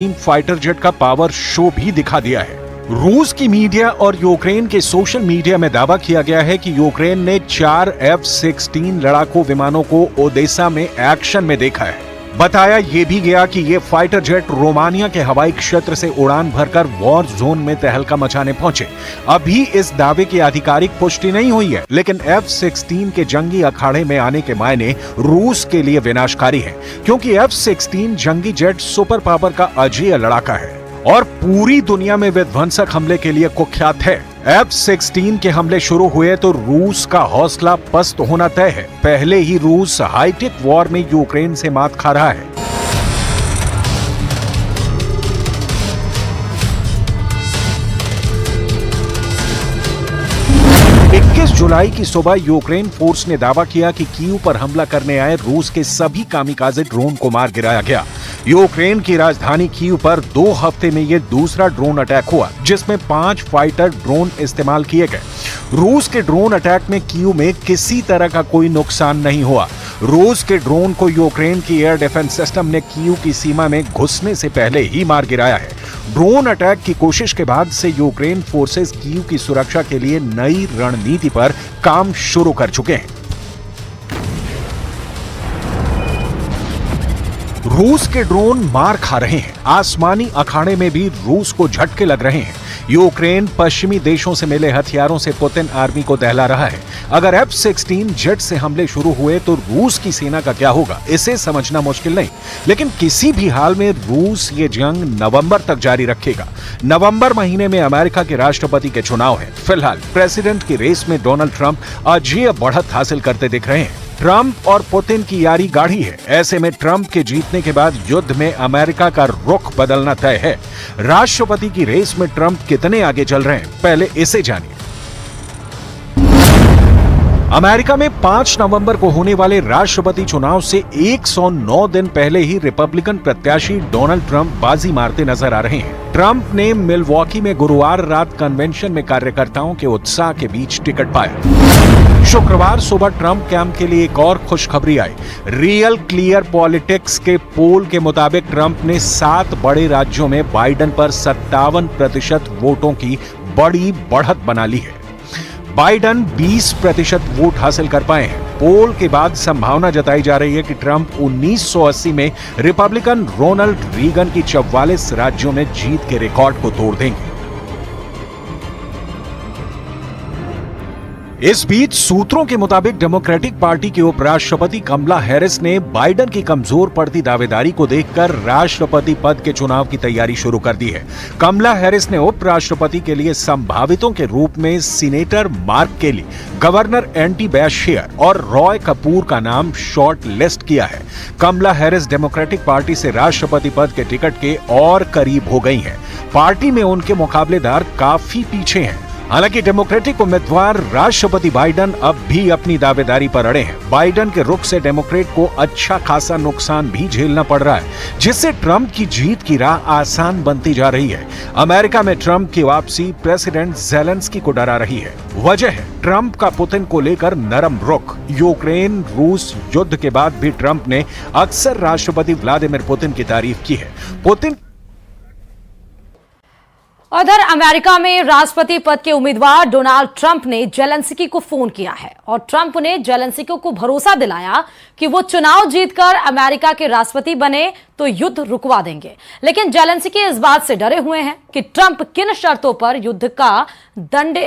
Fighter jet का power show भी दिखा दिया है। रूस की मीडिया और यूक्रेन के सोशल मीडिया में दावा किया गया है कि यूक्रेन ने 4 F-16 लड़ाकू विमानों को ओडेसा में एक्शन में देखा है। बताया यह भी गया कि ये फाइटर जेट रोमानिया के हवाई क्षेत्र से उड़ान भरकर वॉर जोन में तहलका मचाने पहुंचे। अभी इस दावे की आधिकारिक पुष्टि नहीं हुई है, लेकिन F-16 के जंगी अखाड़े में आने के मायने रूस के लिए विनाशकारी है, क्योंकि F-16 जंगी जेट सुपर पावर का अजेय लड़ाका है और पूरी दुनिया में विध्वंसक हमले के लिए कुख्यात है। F-16 के हमले शुरू हुए तो रूस का हौसला पस्त होना तय है। पहले ही रूस हाईटेक वॉर में यूक्रेन से मात खा रहा है। जुलाई की सुबह यूक्रेन फोर्स ने दावा किया कि कीव पर हमला करने आए रूस के सभी कामिकाज़े ड्रोन को मार गिराया गया। यूक्रेन की राजधानी कीव पर 2 हफ्ते में यह दूसरा ड्रोन अटैक हुआ, जिसमें 5 फाइटर ड्रोन इस्तेमाल किए गए। रूस के ड्रोन अटैक में कीव में किसी तरह का कोई नुकसान नहीं हुआ। रूस के ड्रोन को यूक्रेन की एयर डिफेंस सिस्टम ने कीव की सीमा में घुसने से पहले ही मार गिराया है। ड्रोन अटैक की कोशिश के बाद से यूक्रेन फोर्सेस कीव की सुरक्षा के लिए नई रणनीति पर काम शुरू कर चुके हैं। रूस के ड्रोन मार खा रहे हैं। आसमानी अखाड़े में भी रूस को झटके लग रहे हैं। यूक्रेन पश्चिमी देशों से मिले हथियारों से पुतिन आर्मी को दहला रहा है। अगर F-16 जेट से हमले शुरू हुए तो रूस की सेना का क्या होगा, इसे समझना मुश्किल नहीं। लेकिन किसी भी हाल में रूस ये जंग नवंबर तक जारी रखेगा। नवंबर महीने में अमेरिका के राष्ट्रपति के चुनाव है। फिलहाल प्रेसिडेंट की रेस में डोनाल्ड ट्रंप अजेय बढ़त हासिल करते दिख रहे हैं। ट्रंप और पुतिन की यारी गाढ़ी है। ऐसे में ट्रंप के जीतने के बाद युद्ध में अमेरिका का रुख बदलना तय है। राष्ट्रपति की रेस में ट्रंप कितने आगे चल रहे हैं, पहले इसे जानिए। अमेरिका में 5 नवंबर को होने वाले राष्ट्रपति चुनाव से 109 दिन पहले ही रिपब्लिकन प्रत्याशी डोनाल्ड ट्रंप बाजी मारते नजर आ रहे हैं। ट्रंप ने मिलवॉकी में गुरुवार रात कन्वेंशन में कार्यकर्ताओं के उत्साह के बीच टिकट पाया। शुक्रवार सुबह ट्रंप कैंप के लिए एक और खुशखबरी आई। रियल क्लियर पॉलिटिक्स के पोल के मुताबिक ट्रंप ने 7 बड़े राज्यों में बाइडेन पर 57% वोटों की बड़ी बढ़त बना ली है। बाइडेन 20% वोट हासिल कर पाए हैं। पोल के बाद संभावना जताई जा रही है कि ट्रंप 1980 में रिपब्लिकन रोनाल्ड रीगन की 44 राज्यों में जीत के रिकॉर्ड को तोड़ देंगे। इस बीच सूत्रों के मुताबिक डेमोक्रेटिक पार्टी की उपराष्ट्रपति कमला हैरिस ने बाइडेन की कमजोर पड़ती दावेदारी को देखकर राष्ट्रपति पद के चुनाव की तैयारी शुरू कर दी है। कमला हैरिस ने उपराष्ट्रपति के लिए संभावितों के रूप में सीनेटर मार्क केली, गवर्नर एंटी बैशेयर और रॉय कपूर का नाम शॉर्ट लिस्ट किया है। कमला हैरिस डेमोक्रेटिक पार्टी से राष्ट्रपति पद के टिकट के और करीब हो गई हैं। पार्टी में उनके मुकाबलेदार काफी पीछे हैं। हालांकि डेमोक्रेटिक उम्मीदवार राष्ट्रपति बाइडेन अब भी अपनी दावेदारी पर अड़े हैं। बाइडेन के रुख से डेमोक्रेट को अच्छा खासा नुकसान भी झेलना पड़ रहा है, जिससे ट्रंप की जीत की राह आसान बनती जा रही है। अमेरिका में ट्रंप की वापसी प्रेसिडेंट ज़ेलेंस्की को डरा रही है। वजह है ट्रंप का पुतिन को लेकर नरम रुख। यूक्रेन रूस युद्ध के बाद भी ट्रंप ने अक्सर राष्ट्रपति व्लादिमीर पुतिन की तारीफ की है। पुतिन उधर अमेरिका में राष्ट्रपति पद के उम्मीदवार डोनाल्ड ट्रंप ने जेलेंस्की को फोन किया है और ट्रंप ने जेलेंस्की को भरोसा दिलाया कि वो चुनाव जीतकर अमेरिका के राष्ट्रपति बने तो युद्ध रुकवा देंगे। लेकिन जेलेंस्की इस बात से डरे हुए हैं कि ट्रंप किन शर्तों पर युद्ध का द एंड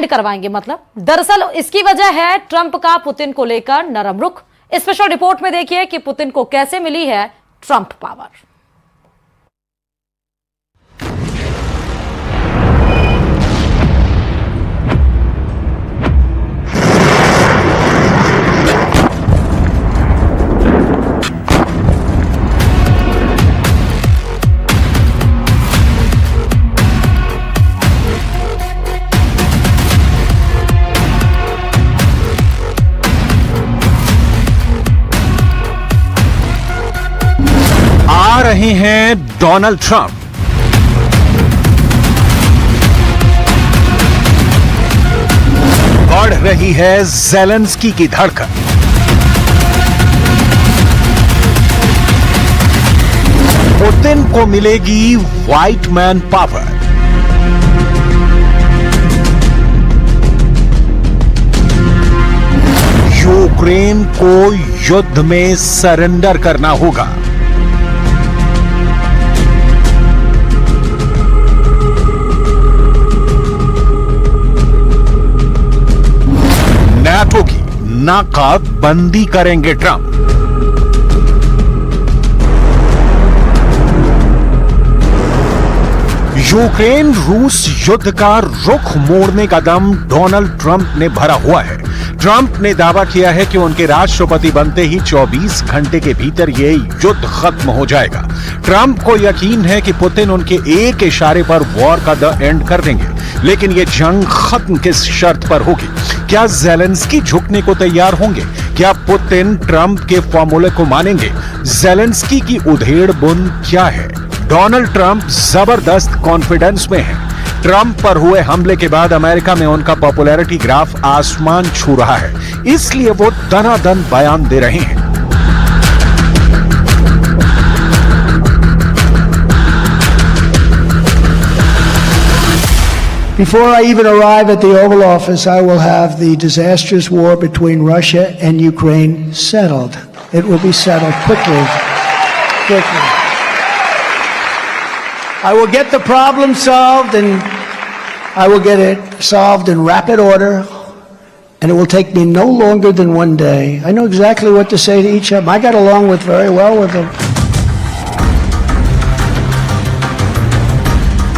करवाएंगे। मतलब दरअसल इसकी वजह है ट्रंप का पुतिन को लेकर नरम रुख। स्पेशल रिपोर्ट में देखिए कि पुतिन को कैसे मिली है ट्रंप पावर। आ रहे हैं डोनाल्ड ट्रंप। बढ़ रही है ज़ेलेंस्की की धड़कन। पुतिन को मिलेगी व्हाइट मैन पावर। यूक्रेन को युद्ध में सरेंडर करना होगा। नाटो की नाकाबंदी करेंगे ट्रंप। यूक्रेन रूस युद्ध का रुख मोड़ने का दम डोनाल्ड ट्रंप ने भरा हुआ है। ट्रंप ने दावा किया है कि उनके राष्ट्रपति बनते ही 24 घंटे के भीतर ये युद्ध खत्म हो जाएगा। ट्रंप को यकीन है कि पुतिन उनके एक इशारे पर वॉर का द एंड कर देंगे, लेकिन ये जंग खत्म किस शर्त पर होगी? क्या ज़ेलेंस्की झुकने को तैयार होंगे? क्या पुतिन ट्रंप के फॉर्मूले को मानेंगे? ज़ेलेंस्की की उधेड़ बुन क्या है? डोनाल्ड ट्रंप जबरदस्त कॉन्फिडेंस में है। ट्रंप पर हुए हमले के बाद अमेरिका में उनका पॉपुलैरिटी ग्राफ आसमान छू रहा है, इसलिए वो दनादन बयान दे रहे हैं। Before I even arrive at the Oval Office, I will have the disastrous war between Russia and Ukraine settled. It will be settled quickly. I will get the problem solved, and I will get it solved in rapid order, and it will take me no longer than one day. I know exactly what to say to each of them. I got along very well with them.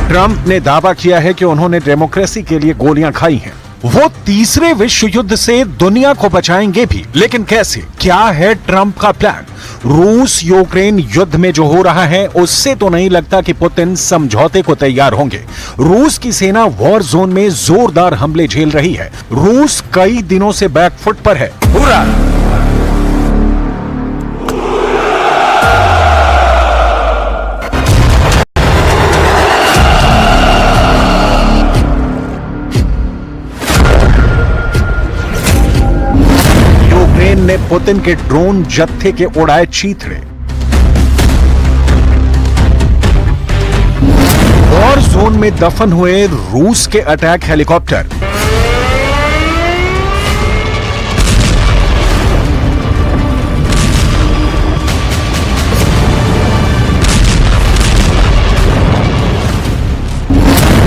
Trump ने दावा किया है कि उन्होंने democracy के लिए गोलियां खाई हैं। वो तीसरे विश्व युद्ध से दुनिया को बचाएंगे भी, लेकिन कैसे? क्या है ट्रंप का प्लान? रूस यूक्रेन युद्ध में जो हो रहा है उससे तो नहीं लगता कि पुतिन समझौते को तैयार होंगे। रूस की सेना वॉर जोन में जोरदार हमले झेल रही है। रूस कई दिनों से बैकफुट पर है। पूरा ने पुतिन के ड्रोन जत्थे के उड़ाए चीथड़े। वॉर जोन में दफन हुए रूस के अटैक हेलीकॉप्टर।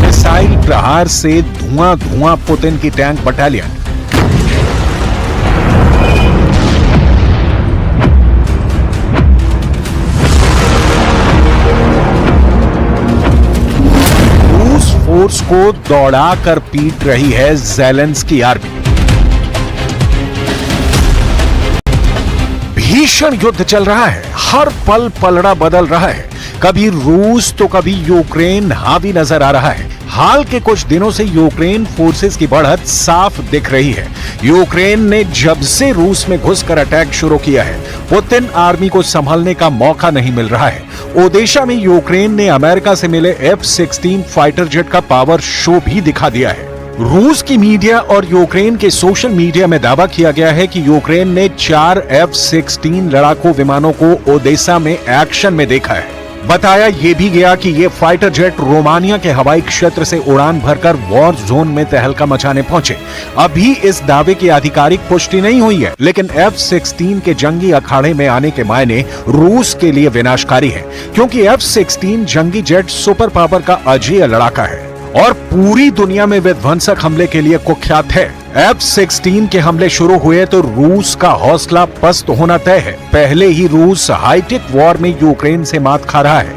मिसाइल प्रहार से धुआं पुतिन की टैंक बटालियन। फोर्स को दौड़ाकर पीट रही है ज़ेलेंस्की आर्मी। भीषण युद्ध चल रहा है, हर पल पलड़ा बदल रहा है। कभी रूस तो कभी यूक्रेन हावी नजर आ रहा है। हाल के कुछ दिनों से यूक्रेन फोर्सेस की बढ़त साफ दिख रही है। यूक्रेन ने जब से रूस में घुसकर अटैक शुरू किया है, पुतिन आर्मी को संभालने का मौका नहीं मिल रहा है। ओडेशा में यूक्रेन ने अमेरिका से मिले F-16 फाइटर जेट का पावर शो भी दिखा दिया है। रूस की मीडिया और यूक्रेन के सोशल मीडिया में दावा किया गया है कि यूक्रेन ने 4 F-16 लड़ाकू विमानों को ओडेसा में एक्शन में देखा है। बताया यह भी गया कि ये फाइटर जेट रोमानिया के हवाई क्षेत्र से उड़ान भरकर वॉर जोन में तहलका मचाने पहुंचे। अभी इस दावे की आधिकारिक पुष्टि नहीं हुई है, लेकिन F-16 के जंगी अखाड़े में आने के मायने रूस के लिए विनाशकारी है, क्योंकि F-16 जंगी जेट सुपर पावर का अजेय लड़ाका है और पूरी दुनिया में विध्वंसक हमले के लिए कुख्यात है। F-16 के हमले शुरू हुए तो रूस का हौसला पस्त होना तय है। पहले ही रूस हाईटेक वॉर में यूक्रेन से मात खा रहा है।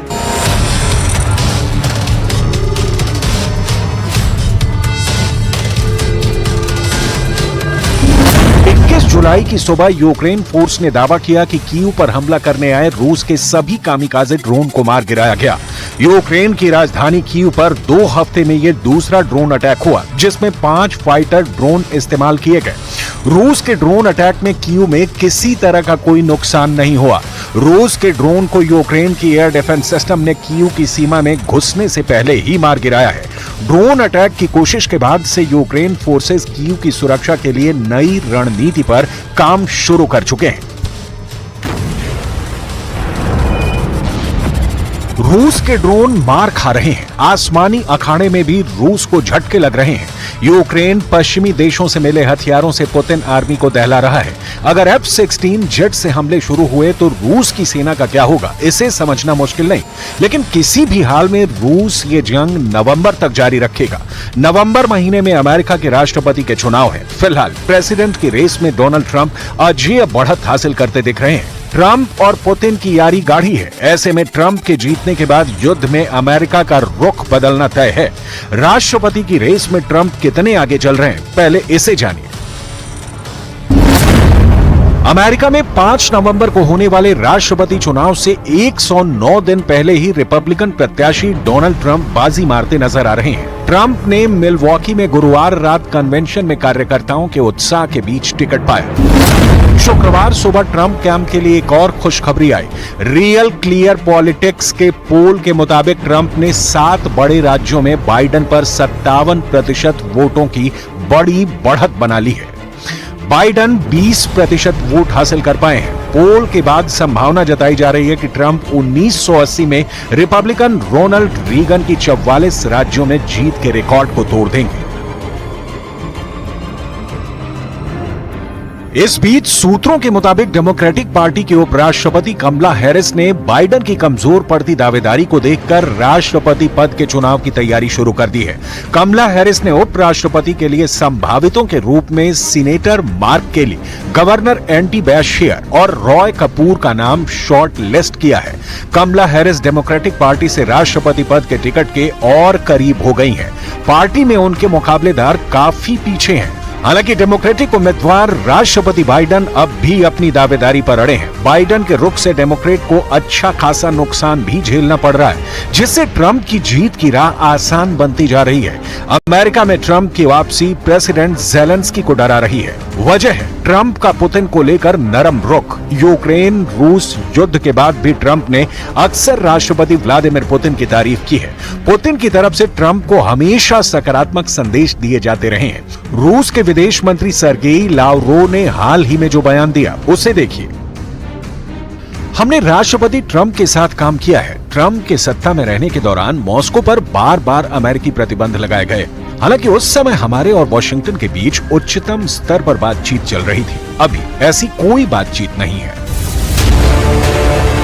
21 जुलाई की सुबह यूक्रेन फोर्स ने दावा किया कि कीव पर हमला करने आए रूस के सभी कामिकाज़े ड्रोन को मार गिराया गया। यूक्रेन की राजधानी कीव पर 2 हफ्ते में यह दूसरा ड्रोन अटैक हुआ, जिसमें 5 फाइटर ड्रोन इस्तेमाल किए गए। रूस के ड्रोन अटैक में कीव में किसी तरह का कोई नुकसान नहीं हुआ। रूस के ड्रोन को यूक्रेन की एयर डिफेंस सिस्टम ने कीव की सीमा में घुसने से पहले ही मार गिराया है। ड्रोन अटैक की कोशिश के बाद से यूक्रेन फोर्सेस कीव की सुरक्षा के लिए नई रणनीति पर काम शुरू कर चुके हैं। रूस के ड्रोन मार खा रहे हैं, आसमानी अखाड़े में भी रूस को झटके लग रहे हैं। यूक्रेन पश्चिमी देशों से मिले हथियारों से पुतिन आर्मी को दहला रहा है। अगर F-16 जेट से हमले शुरू हुए तो रूस की सेना का क्या होगा, इसे समझना मुश्किल नहीं। लेकिन किसी भी हाल में रूस ये जंग नवंबर तक जारी रखेगा। नवंबर महीने में अमेरिका के राष्ट्रपति के चुनाव है। फिलहाल प्रेसिडेंट की रेस में डोनाल्ड ट्रंप अजेय बढ़त हासिल करते दिख रहे हैं। ट्रंप और पुतिन की यारी गाढ़ी है। ऐसे में ट्रंप के जीतने के बाद युद्ध में अमेरिका का रुख बदलना तय है। राष्ट्रपति की रेस में ट्रंप कितने आगे चल रहे हैं, पहले इसे जानिए। अमेरिका में 5 नवंबर को होने वाले राष्ट्रपति चुनाव से 109 दिन पहले ही रिपब्लिकन प्रत्याशी डोनाल्ड ट्रंप बाजी मारते नजर आ रहे हैं। ट्रंप ने मिल्वॉकी में गुरुवार रात कन्वेंशन में कार्यकर्ताओं के उत्साह के बीच टिकट पाया। शुक्रवार सुबह ट्रंप कैंप के लिए एक और खुशखबरी आई। रियल क्लियर पॉलिटिक्स के पोल के मुताबिक ट्रंप ने 7 बड़े राज्यों में बाइडेन पर 57% वोटों की बड़ी बढ़त बना ली है। बाइडेन 20% वोट हासिल कर पाए हैं। पोल के बाद संभावना जताई जा रही है कि ट्रंप 1980 में रिपब्लिकन रोनाल्ड रीगन की 44 राज्यों में जीत के रिकॉर्ड को तोड़ देंगे। इस बीच सूत्रों के मुताबिक डेमोक्रेटिक पार्टी की उपराष्ट्रपति कमला हैरिस ने बाइडेन की कमजोर पड़ती दावेदारी को देखकर राष्ट्रपति पद के चुनाव की तैयारी शुरू कर दी है। कमला हैरिस ने उपराष्ट्रपति के लिए संभावितों के रूप में सीनेटर मार्क केली, गवर्नर एंडी बैशेयर और रॉय कपूर का नाम शॉर्ट लिस्ट किया है। कमला हैरिस डेमोक्रेटिक पार्टी से राष्ट्रपति पद के टिकट के और करीब हो गई हैं। पार्टी में उनके मुकाबलेदार काफी पीछे हैं। हालांकि डेमोक्रेटिक उम्मीदवार राष्ट्रपति बाइडेन अब भी अपनी दावेदारी पर अड़े हैं। बाइडेन के रुख से डेमोक्रेट को अच्छा खासा नुकसान भी झेलना पड़ रहा है, जिससे ट्रंप की जीत की राह आसान बनती जा रही है। अमेरिका में ट्रंप की वापसी प्रेसिडेंट ज़ेलेंस्की को डरा रही है। वजह है ट्रंप का पुतिन को लेकर नरम रुख। यूक्रेन रूस युद्ध के बाद भी ट्रंप ने अक्सर राष्ट्रपति व्लादिमीर पुतिन की तारीफ की है। पुतिन की तरफ से ट्रंप को हमेशा सकारात्मक संदेश दिए जाते रहे हैं। रूस के विदेश मंत्री सर्गेई लावरोव ने हाल ही में जो बयान दिया, उसे देखिए। हमने राष्ट्रपति ट्रंप के साथ काम किया है। ट्रंप के सत्ता में रहने के दौरान मॉस्को पर बार बार अमेरिकी प्रतिबंध लगाए गए। हालांकि उस समय हमारे और वॉशिंगटन के बीच उच्चतम स्तर पर बातचीत चल रही थी। अभी ऐसी कोई बातचीत नहीं है।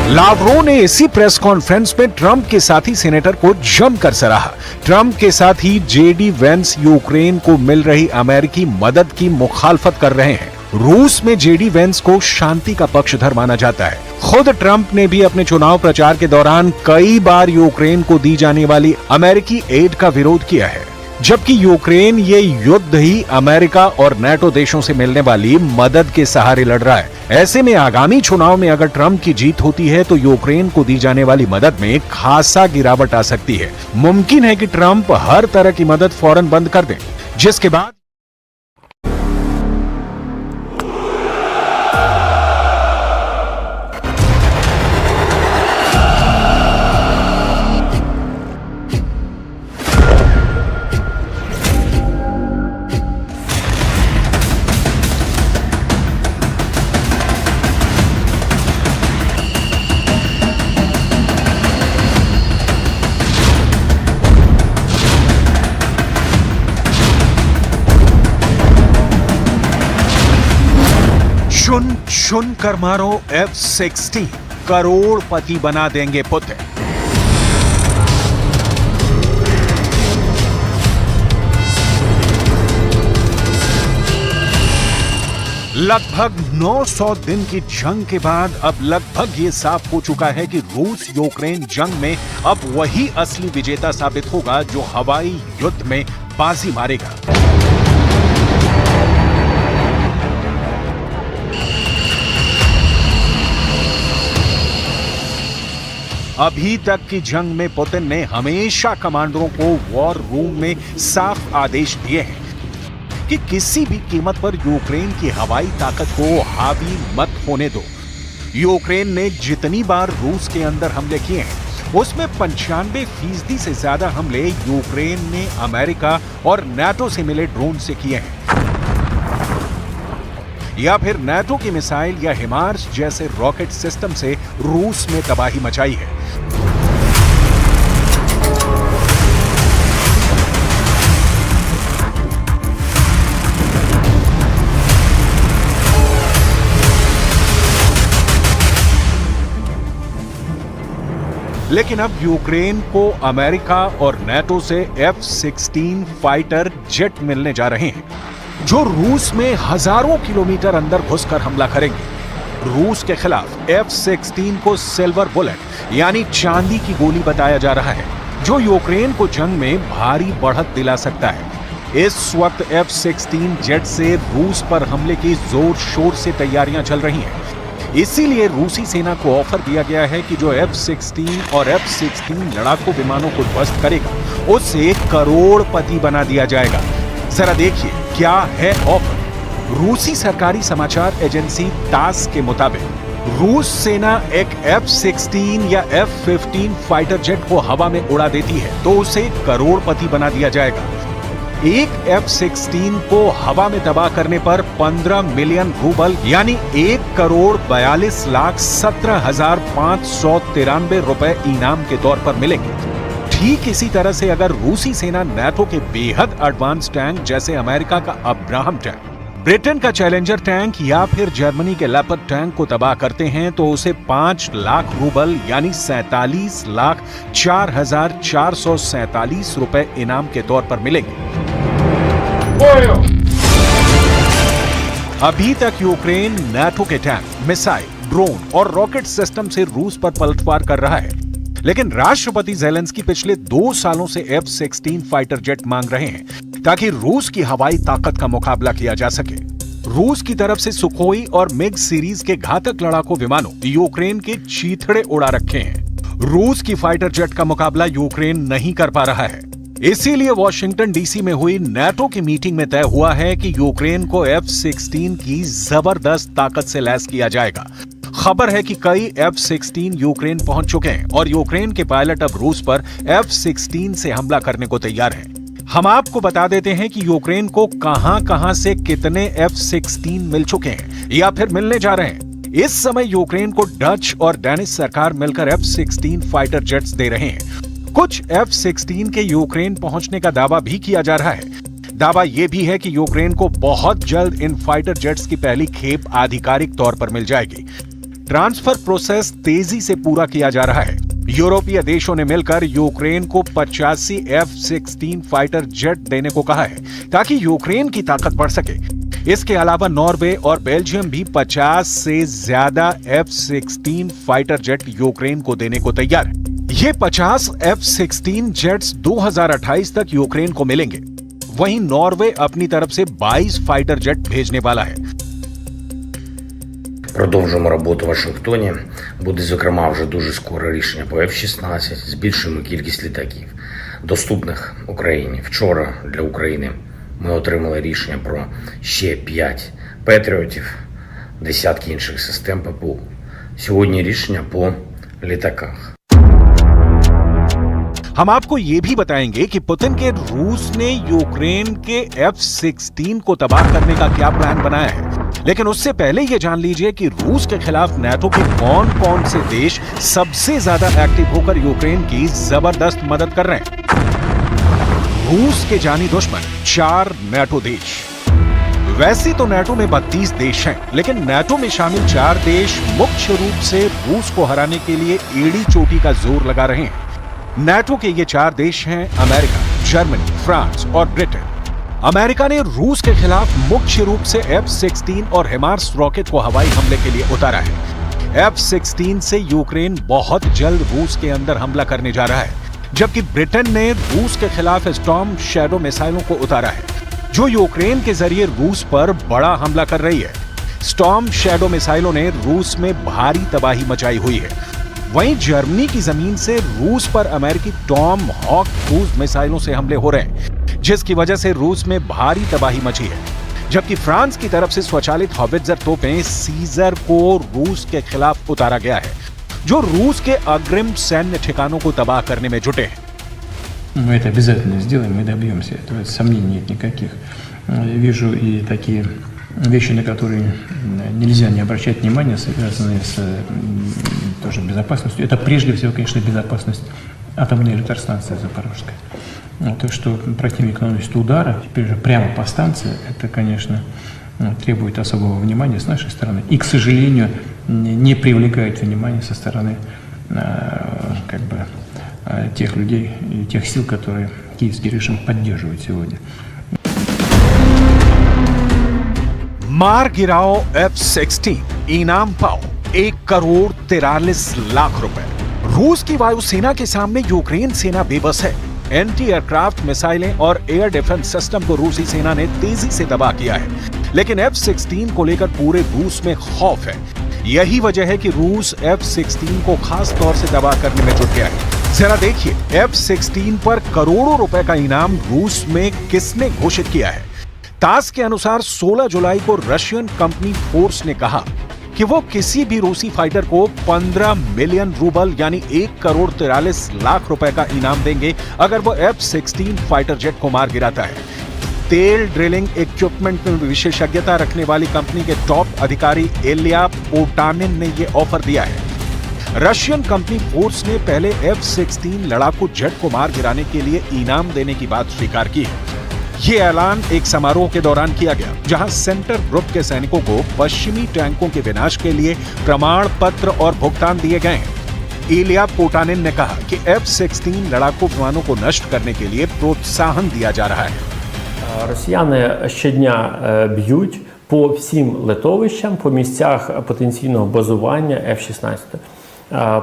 लावरोव ने इसी प्रेस कॉन्फ्रेंस में ट्रंप के साथी सेनेटर को जमकर सराहा। ट्रंप के साथी जेडी वेंस यूक्रेन को मिल रही अमेरिकी मदद की मुखालफत कर रहे हैं। रूस में जेडी वेंस को शांति का पक्षधर माना जाता है। खुद ट्रंप ने भी अपने चुनाव प्रचार के दौरान कई बार यूक्रेन को दी जाने वाली अमेरिकी एड का विरोध किया है, जबकि यूक्रेन ये युद्ध ही अमेरिका और नेटो देशों से मिलने वाली मदद के सहारे लड़ रहा है। ऐसे में आगामी चुनाव में अगर ट्रंप की जीत होती है तो यूक्रेन को दी जाने वाली मदद में खासा गिरावट आ सकती है। मुमकिन है कि ट्रंप हर तरह की मदद फौरन बंद कर दें, जिसके बाद चुन चुन कर मारो F-16, करोड़पति बना देंगे पुतिन। लगभग 900 दिन की जंग के बाद अब लगभग ये साफ हो चुका है कि रूस यूक्रेन जंग में अब वही असली विजेता साबित होगा जो हवाई युद्ध में बाजी मारेगा। अभी तक की जंग में पुतिन ने हमेशा कमांडरों को वॉर रूम में साफ आदेश दिए हैं कि किसी भी कीमत पर यूक्रेन की हवाई ताकत को हावी मत होने दो। यूक्रेन ने जितनी बार रूस के अंदर हमले किए हैं उसमें 95% से ज्यादा हमले यूक्रेन ने अमेरिका और नाटो से मिले ड्रोन से किए हैं, या फिर नाटो की मिसाइल या हिमार्स जैसे रॉकेट सिस्टम से रूस में तबाही मचाई है। लेकिन अब यूक्रेन को अमेरिका और नेटो से F-16 फाइटर जेट मिलने जा रहे हैं, जो रूस में हजारों किलोमीटर अंदर घुसकर हमला करेंगे। रूस के खिलाफ F-16 को सिल्वर बुलेट यानी चांदी की गोली बताया जा रहा है, जो यूक्रेन को जंग में भारी बढ़त दिला सकता है। इस वक्त F-16 जेट से रूस पर हमले की जोर शोर से तैयारियां चल रही हैं। इसीलिए रूसी सेना को ऑफर दिया गया है कि जो F-16 और F-16 लड़ाकू विमानों को ध्वस्त करेगा, उसे करोड़पति बना दिया जाएगा। जरा देखिए क्या है ऑफर। रूसी सरकारी समाचार एजेंसी तास के मुताबिक रूस सेना एक F-16 या F-15 फाइटर जेट को हवा में उड़ा देती है तो उसे करोड़पति बना दिया जाएगा। एक F-16 को हवा में तबाह करने पर 15 मिलियन रूबल यानी 1,42,17,593 रुपए इनाम के तौर पर मिलेंगे। ठीक इसी तरह से अगर रूसी सेना नाटो के बेहद एडवांस टैंक जैसे अमेरिका का अब्राहम टैंक, ब्रिटेन का चैलेंजर टैंक या फिर जर्मनी के लेपर्ड टैंक को तबाह करते हैं तो उसे 5 लाख रूबल यानी 47,04,447 रुपए इनाम के तौर पर मिलेंगे। अभी तक यूक्रेन नाटो के टैंक, मिसाइल, ड्रोन और रॉकेट सिस्टम से रूस पर पलटवार कर रहा है, लेकिन राष्ट्रपति ज़ेलेंस्की पिछले 2 सालों से F-16 फाइटर जेट मांग रहे हैं ताकि रूस की हवाई ताकत का मुकाबला किया जा सके। रूस की तरफ से सुखोई और मिग सीरीज के घातक लड़ाकू विमानों यूक्रेन के चीथड़े उड़ा रखे हैं। रूस की फाइटर जेट का मुकाबला यूक्रेन नहीं कर पा रहा है। इसीलिए वॉशिंगटन डीसी में हुई नाटो की मीटिंग में तय हुआ है कि यूक्रेन को F-16 की जबरदस्त ताकत से लैस किया जाएगा। खबर है कि कई F-16 यूक्रेन पहुंच चुके हैं और यूक्रेन के पायलट अब रूस पर F-16 से हमला करने को तैयार हैं। हम आपको बता देते हैं कि यूक्रेन को कहां-कहां से कितने F-16 मिल चुके हैं या फिर मिलने जा रहे हैं। इस समय यूक्रेन को डच और डेनिश सरकार मिलकर F-16 फाइटर जेट्स दे रहे हैं। कुछ F-16 के यूक्रेन पहुंचने का दावा भी किया जा रहा है। दावा यह भी है कि यूक्रेन को बहुत जल्द इन फाइटर जेट्स की पहली खेप आधिकारिक तौर पर मिल जाएगी। ट्रांसफर प्रोसेस तेजी से पूरा किया जा रहा है। यूरोपीय देशों ने मिलकर यूक्रेन को 85 F-16 फाइटर जेट देने को कहा है ताकि यूक्रेन की ताकत बढ़ सके। इसके अलावा नॉर्वे और बेल्जियम भी 50 से ज्यादा F-16 फाइटर जेट यूक्रेन को देने को तैयार है। ये 50 F-16 जेट्स 2028 तक यूक्रेन को मिलेंगे। वहीं नॉर्वे अपनी तरफ से 22 फाइटर जेट भेजने वाला है। Продовжуємо роботу в Вашингтоні. Буде, зокрема, вже дуже скоро рішення по F-16. Збільшуємо кількість літаків, доступних Україні. Вчора для України ми отримали рішення про ще 5 Петріотів, десятки інших систем ППО. Сьогодні рішення по літаках. हम आपको ये भी बताएंगे कि पुतिन के रूस ने यूक्रेन के F-16 को तबाह करने का क्या प्लान बनाया है। लेकिन उससे पहले ये जान लीजिए कि रूस के खिलाफ नाटो के कौन-कौन से देश सबसे ज्यादा एक्टिव होकर यूक्रेन की जबरदस्त मदद कर रहे हैं। रूस के जानी दुश्मन 4 नाटो देश। वैसे तो नाटो में 32 देश हैं, लेकिन नाटो में शामिल 4 देश मुख्य रूप से रूस को हराने के लिए एड़ी चोटी का जोर लगा रहे हैं। नाटो के ये 4 देश हैं अमेरिका, जर्मनी, फ्रांस और ब्रिटेन। अमेरिका ने रूस के खिलाफ मुख्य रूप से F-16 और हिमार्स रॉकेट को हवाई हमले के लिए उतारा है। F-16 से यूक्रेन बहुत जल्द रूस के अंदर हमला करने जा रहा है, जबकि ब्रिटेन ने रूस के खिलाफ स्टॉर्म शैडो मिसाइलों को उतारा है, जो यूक्रेन के जरिए रूस पर बड़ा हमला कर रही है। स्टॉर्म शैडो मिसाइलों ने रूस में भारी तबाही मचाई हुई है। वहीं जर्मनी की जमीन से रूस पर अमेरिकी टॉम हॉक क्रूज मिसाइलों से हमले हो रहे हैं, जिसकी वजह से रूस में भारी तबाही मची है। जबकि फ्रांस की तरफ से स्वचालित हॉवित्जर तोपें सीजर को रूस के खिलाफ उतारा गया है, जो रूस के अग्रिम सैन्य ठिकानों को तबाह करने में जुटे हैं। Мы это обязательно сделаем, мы добьемся этого, сомнений нет никаких. Вижу и такие вещи, на которые нельзя не обращать внимания, связанные с тоже безопасностью. Это прежде всего, конечно, безопасность атомной электростанции Запорожской. То, что противник наносит удары, теперь же прямо по станции, это, конечно, требует особого внимания с нашей стороны. И, к сожалению, не привлекает внимания со стороны как бы тех людей и тех сил, которые киевский режим поддерживает сегодня. मार गिराओ F-16, इनाम पाओ 1,43,00,000 रुपए। रूस की वायुसेना के सामने यूक्रेन सेना बेबस है। एंटी एयरक्राफ्ट मिसाइलें और एयर डिफेंस सिस्टम को रूसी सेना ने तेजी से तबाह किया है, लेकिन F-16 को लेकर पूरे रूस में खौफ है। यही वजह है कि रूस F-16 को खास तौर से तबाह करने में जुट गया है। जरा देखिए F-16 पर करोड़ों रुपए का इनाम रूस में किसने घोषित किया है। तास के अनुसार 16 जुलाई को रशियन कंपनी फोर्स ने कहा कि वो किसी भी रूसी फाइटर को 15 मिलियन रूबल यानी 1,43,00,000 रुपए का इनाम देंगे अगर वो F-16 फाइटर जेट को मार गिराता है। तेल ड्रिलिंग इक्विपमेंट में विशेषज्ञता रखने वाली कंपनी के टॉप अधिकारी इलिया पोटानिन ने यह ऑफर दिया है। रशियन कंपनी फोर्स ने पहले F-16 लड़ाकू जेट को मार गिराने के लिए इनाम देने की बात स्वीकार की है। ये ऐलान एक समारोह के दौरान किया गया, जहां सेंटर ग्रुप के सैनिकों को पश्चिमी टैंकों के विनाश के लिए प्रमाण पत्र और भुगतान दिए गए हैं। इलिया पोटानिन ने कहा कि F-16 लड़ाकू विमानों को नष्ट करने के लिए प्रोत्साहन दिया जा रहा है। Росіяни щодня б'ють по всім литовищам, по місцях потенційного базування F-16.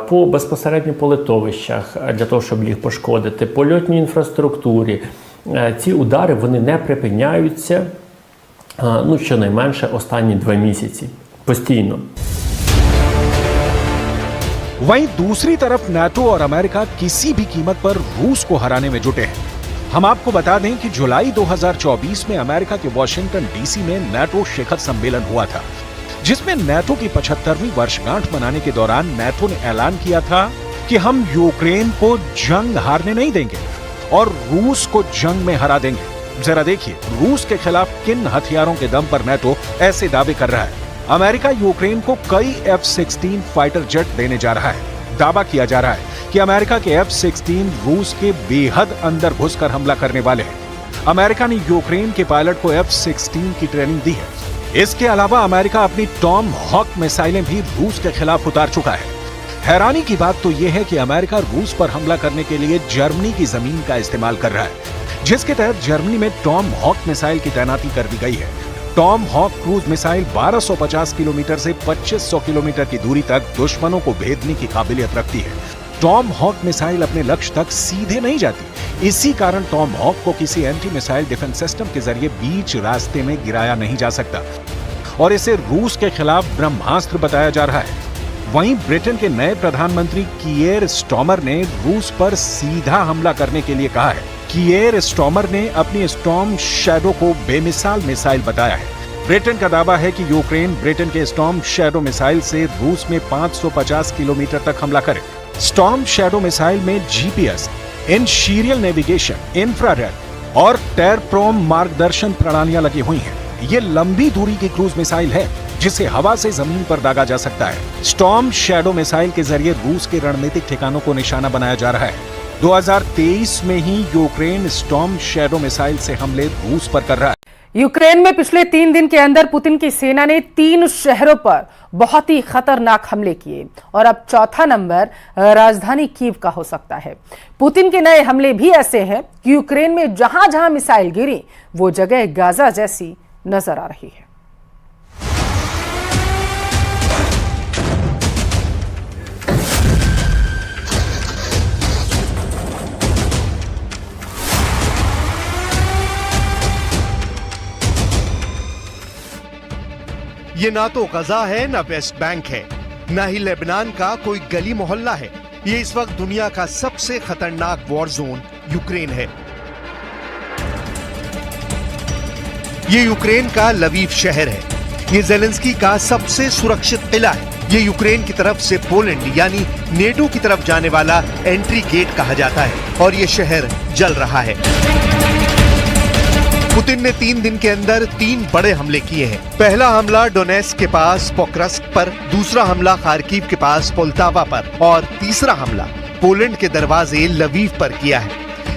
По безпосередньо по литовищах, для того, щоб їх пошкодити, по льотній інфраструктурі. Ці удари, вони не припиняються, щонайменше останні 2 місяці. Постійно. वहीं दूसरी तरफ नाटो और अमेरिका किसी भी कीमत पर रूस को हराने में जुटे हैं। हम आपको बता दें कि जुलाई 2024 में अमेरिका के वॉशिंगटन डीसी में नाटो शिखर सम्मेलन हुआ था, जिसमें नाटो की 75वीं वर्षगांठ मनाने के दौरान नाटो ने ऐलान किया था कि हम यूक्रेन को जंग हारने नहीं देंगे और रूस को जंग में हरा देंगे। जरा देखिए रूस के खिलाफ किन हथियारों के दम पर नाटो ऐसे दावे कर रहा है। अमेरिका यूक्रेन को कई F-16 फाइटर जेट देने जा रहा है। दावा किया जा रहा है कि अमेरिका के F-16 रूस के बेहद अंदर घुसकर हमला करने वाले हैं। अमेरिका ने यूक्रेन के पायलट को F-16 की ट्रेनिंग दी है। इसके अलावा अमेरिका अपनी टॉम हॉक मिसाइलें भी रूस के खिलाफ उतार चुका है। हैरानी की बात तो यह है कि अमेरिका रूस पर हमला करने के लिए जर्मनी की जमीन का इस्तेमाल कर रहा है, जिसके तहत जर्मनी में टॉम हॉक मिसाइल की तैनाती कर दी गई है। Tomahawk cruise missile 1250 kilometre से 2500 किलोमीटर की दूरी तक दुश्मनों को भेदने की काबिलियत रखती है। टॉम हॉक मिसाइल अपने लक्ष्य तक सीधे नहीं जाती, इसी कारण टॉम हॉक को किसी एंटी मिसाइल डिफेंस सिस्टम के जरिए बीच रास्ते में गिराया नहीं जा सकता और इसे रूस के खिलाफ ब्रह्मास्त्र बताया जा रहा है। वहीं ब्रिटेन के नए प्रधानमंत्री कीयर स्टॉमर ने रूस पर सीधा हमला करने के लिए कहा है। कीयर स्टॉमर ने अपनी स्टॉर्म शैडो को बेमिसाल मिसाइल बताया है। ब्रिटेन का दावा है कि यूक्रेन ब्रिटेन के स्टॉर्म शैडो मिसाइल से रूस में 550 किलोमीटर तक हमला करे। स्टॉर्म शैडो मिसाइल में जीपीएस, इनसीरियल नेविगेशन, इंफ्रारेड और टेरप्रोम मार्गदर्शन प्रणालियां लगी हुई हैं। ये लंबी दूरी की क्रूज मिसाइल है जिसे हवा से जमीन पर दागा जा सकता है। स्टॉर्म शैडो मिसाइल के जरिए रूस के रणनीतिक ठिकानों को निशाना बनाया जा रहा है। 2023 में ही यूक्रेन स्टॉर्म शैडो मिसाइल से हमले रूस पर कर रहा है। यूक्रेन में पिछले 3 दिन के अंदर पुतिन की सेना ने 3 शहरों पर बहुत ही खतरनाक हमले किए और अब चौथा नंबर राजधानी कीव का हो सकता है। पुतिन के नए हमले भी ऐसे हैं कि यूक्रेन में जहां जहां मिसाइल गिरी वो जगह गाजा जैसी नजर आ रही है। ये ना तो गजा है ना वेस्ट बैंक है, ना ही लेबनान का कोई गली मोहल्ला है। ये इस वक्त दुनिया का सबसे खतरनाक वॉर जोन यूक्रेन है। ये यूक्रेन का लवीव शहर है। ये जेलेंस्की का सबसे सुरक्षित किला है। ये यूक्रेन की तरफ से पोलैंड यानी नेटो की तरफ जाने वाला एंट्री गेट कहा जाता है और ये शहर जल रहा है। पुतिन ने 3 दिन के अंदर 3 बड़े हमले किए हैं। पहला हमला डोनेस्क के पास पोक्रस्क पर, दूसरा हमला खार्किव के पास पोल्टावा पर और तीसरा हमला पोलैंड के दरवाजे लवीव पर किया है।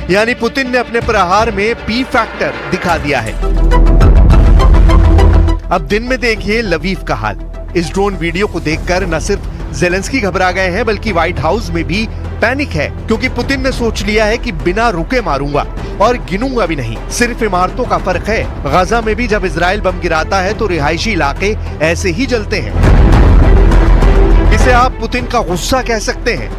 यानी पुतिन ने अपने प्रहार में पी फैक्टर दिखा दिया है। अब दिन में देखिए लवीव का हाल। इस ड्रोन वीडियो को देखकर न सिर्फ जेलेंस्की घबरा गए हैं, बल्कि व्हाइट हाउस में भी पैनिक है, क्योंकि पुतिन ने सोच लिया है कि बिना रुके मारूंगा और गिनूंगा भी नहीं। सिर्फ इमारतों का फर्क है, गाजा में भी जब इजराइल बम गिराता है तो रिहायशी इलाके ऐसे ही जलते हैं। इसे आप पुतिन का गुस्सा कह सकते हैं,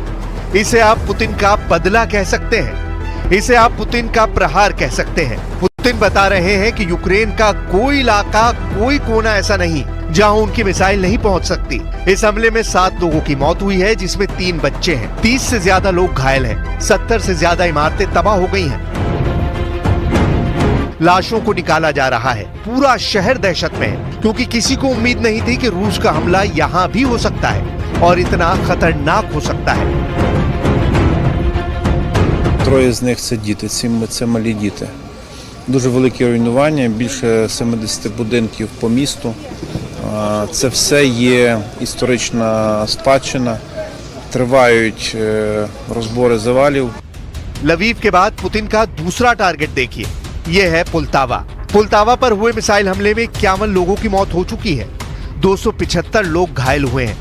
इसे आप पुतिन का बदला कह सकते हैं, इसे आप पुतिन का प्रहार कह सकते हैं। पुतिन बता रहे हैं कि यूक्रेन का कोई इलाका, कोई कोना ऐसा नहीं जहां उनकी मिसाइल नहीं पहुंच सकती। इस हमले में 7 लोगों की मौत हुई है, जिसमें 3 बच्चे हैं। 30 से ज्यादा लोग घायल हैं। 70 से ज्यादा इमारतें तबाह हो गई हैं। लाशों को निकाला जा रहा है। पूरा शहर दहशत में है, क्योंकि किसी को उम्मीद नहीं थी कि रूस का हमला यहाँ भी हो सकता है और इतना खतरनाक हो सकता है। 3 з них – це діти, 7 – це малі діти. Дуже великі руйнування, більше 70 будинків по місту. Це все є історична спадщина. Тривають розбори завалів. लवीव के बाद पुतिन का दूसरा टारगेट देखिए, ये है पुलतावा। पुलतावा पर हुए मिसाइल हमले में 51 लोगों की मौत हो चुकी है। 275 लोग घायल हुए हैं।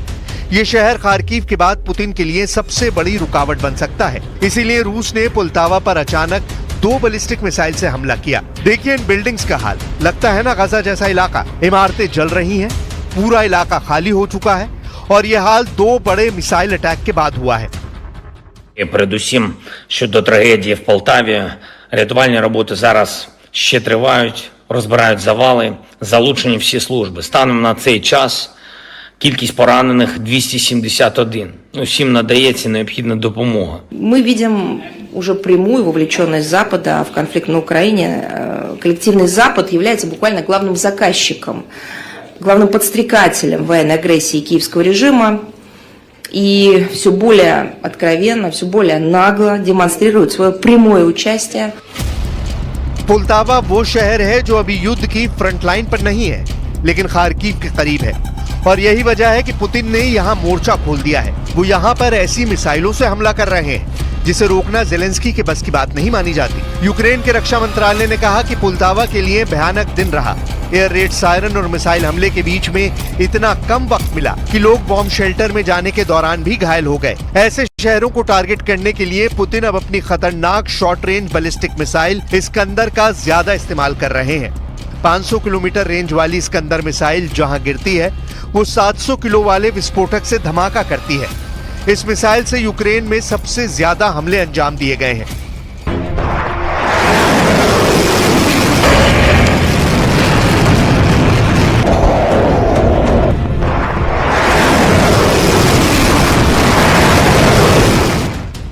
ये शहर खार्किव के बाद पुतिन के लिए सबसे बड़ी रुकावट बन सकता है। इसीलिए रूस ने पुलतावा पर अचानक 2 बैलिस्टिक मिसाइल से हमला किया। देखिए इन बिल्डिंग्स का हाल, लगता है ना गाजा जैसा इलाका। इमारतें जल रही हैं, पूरा इलाका खाली हो चुका है और ये हाल 2 बड़े मिसाइल अटैक के बाद हुआ है। Передусім, щодо трагедії в Полтаві, рятувальні роботи зараз ще тривають, розбирають завали, залучені всі служби. Станом на цей час кількість поранених 271. Усім надається необхідна допомога. Мы видим уже прямую вовлеченность Запада в конфликт на Украине. Коллективный Запад является буквально главным заказчиком, главным подстрекателем военной агрессии киевского режима и все более откровенно, все более нагло демонстрирует свое прямое участие. पुलतावा वो शहर है जो अभी युद्ध की फ्रंट लाइन पर नहीं है, लेकिन खार्किव के करीब है और यही वजह है कि पुतिन ने यहाँ मोर्चा खोल दिया है। वो यहाँ पर ऐसी मिसाइलों से हमला कर रहे हैं जिसे रोकना जेलेंस्की के बस की बात नहीं मानी जाती। यूक्रेन के रक्षा मंत्रालय ने कहा कि पुलतावा के लिए भयानक दिन रहा। एयर रेड सायरन और मिसाइल हमले के बीच में इतना कम वक्त मिला कि लोग बॉम्ब शेल्टर में जाने के दौरान भी घायल हो गए। ऐसे शहरों को टारगेट करने के लिए पुतिन अब अपनी खतरनाक short range ballistic missile Iskander का ज्यादा इस्तेमाल कर रहे हैं। 500 किलोमीटर रेंज वाली इस्कंदर मिसाइल जहां गिरती है, वो 700 किलो वाले विस्फोटक से धमाका करती है। इस मिसाइल से यूक्रेन में सबसे ज्यादा हमले अंजाम दिए गए हैं।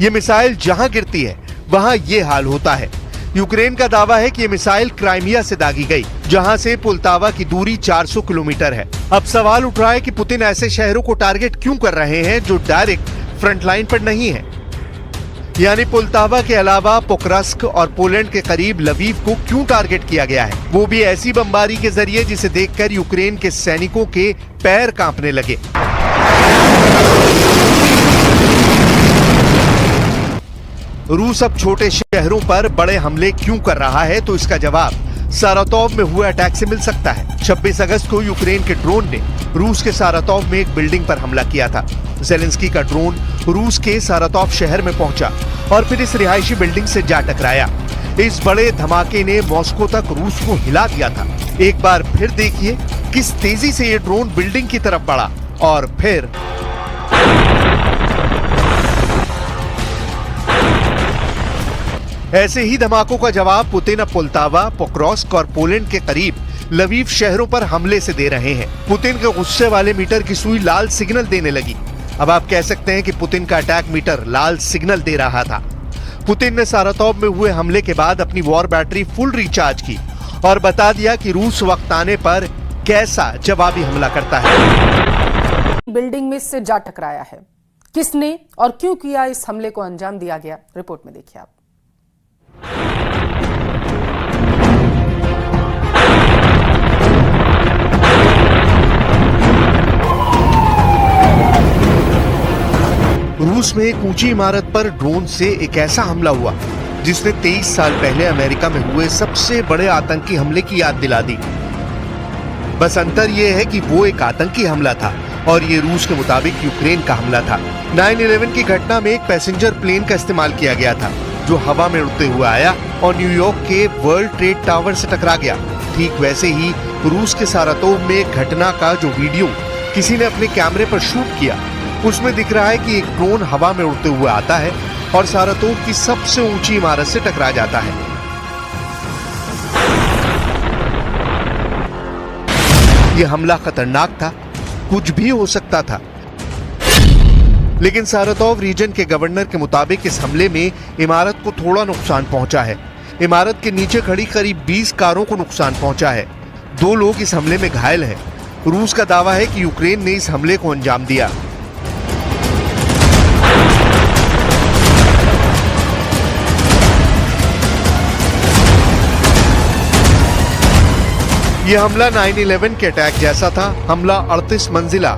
ये मिसाइल जहां गिरती है वहां ये हाल होता है। यूक्रेन का दावा है कि ये मिसाइल क्राइमिया से दागी गई, जहां से पुलतावा की दूरी 400 किलोमीटर है। अब सवाल उठ रहा है कि पुतिन ऐसे शहरों को टारगेट क्यों कर रहे हैं जो डायरेक्ट फ्रंट लाइन पर नहीं है। यानी पुलतावा के अलावा पोक्रस्क और पोलैंड के करीब लवीव को क्यों टारगेट किया गया है, वो भी ऐसी बमबारी के जरिए जिसे देखकर यूक्रेन के सैनिकों के पैर कांपने लगे। रूस अब छोटे शहरों पर बड़े हमले क्यों कर रहा है, तो इसका जवाब सारातोव में हुए अटैक से मिल सकता है। 26 अगस्त को यूक्रेन के ड्रोन ने रूस के सारातोव में एक बिल्डिंग पर हमला किया था। जेलेंस्की का ड्रोन रूस के सारातोव शहर में पहुंचा और फिर इस रिहायशी बिल्डिंग से जा टकराया। इस बड़े धमाके ने मॉस्को तक रूस को हिला दिया था। एक बार फिर देखिए किस तेजी से ये ड्रोन बिल्डिंग की तरफ बढ़ा और फिर ऐसे ही धमाकों का जवाब पुतिन अब पुलतावा, पोक्रोस्क और पोलैंड के करीब लवीव शहरों पर हमले से दे रहे हैं। पुतिन के गुस्से वाले मीटर की सुई लाल सिग्नल देने लगी। अब आप कह सकते हैं कि पुतिन का अटैक मीटर लाल सिग्नल दे रहा था। पुतिन ने सारातोव में हुए हमले के बाद अपनी वॉर बैटरी फुल रिचार्ज की और बता दिया कि रूस वक्त आने पर कैसा जवाबी हमला करता है। बिल्डिंग में इससे जा टकराया है, किसने और क्यों किया इस हमले को अंजाम दिया गया, रिपोर्ट में देखिए आप। रूस में एक ऊंची इमारत पर ड्रोन से एक ऐसा हमला हुआ जिसने 23 साल पहले अमेरिका में हुए सबसे बड़े आतंकी हमले की याद दिला दी। बस अंतर यह है कि वो एक आतंकी हमला था और ये रूस के मुताबिक यूक्रेन का हमला था। 9/11 की घटना में एक पैसेंजर प्लेन का इस्तेमाल किया गया था जो हवा में उड़ते हुए आया और न्यूयॉर्क के वर्ल्ड ट्रेड टावर से टकरा गया। ठीक वैसे ही रूस के सारातोव में एक घटना का जो वीडियो किसी ने अपने कैमरे पर शूट किया, उसमें दिख रहा है कि एक ड्रोन हवा में उड़ते हुए आता है और सारातोव की सबसे ऊंची इमारत से टकरा जाता है। यह हमला खतरनाक था, कुछ भी हो सकता था, लेकिन सारातोव रीजन के गवर्नर के मुताबिक इस हमले में इमारत को थोड़ा नुकसान पहुंचा है। इमारत के नीचे खड़ी करीब 20 कारों को नुकसान पहुंचा है। 2 लोग इस हमले में घायल हैं। रूस का दावा है कि यूक्रेन ने इस हमले को अंजाम दिया। यह हमला 9/11 के अटैक जैसा था। हमला 38 मंजिला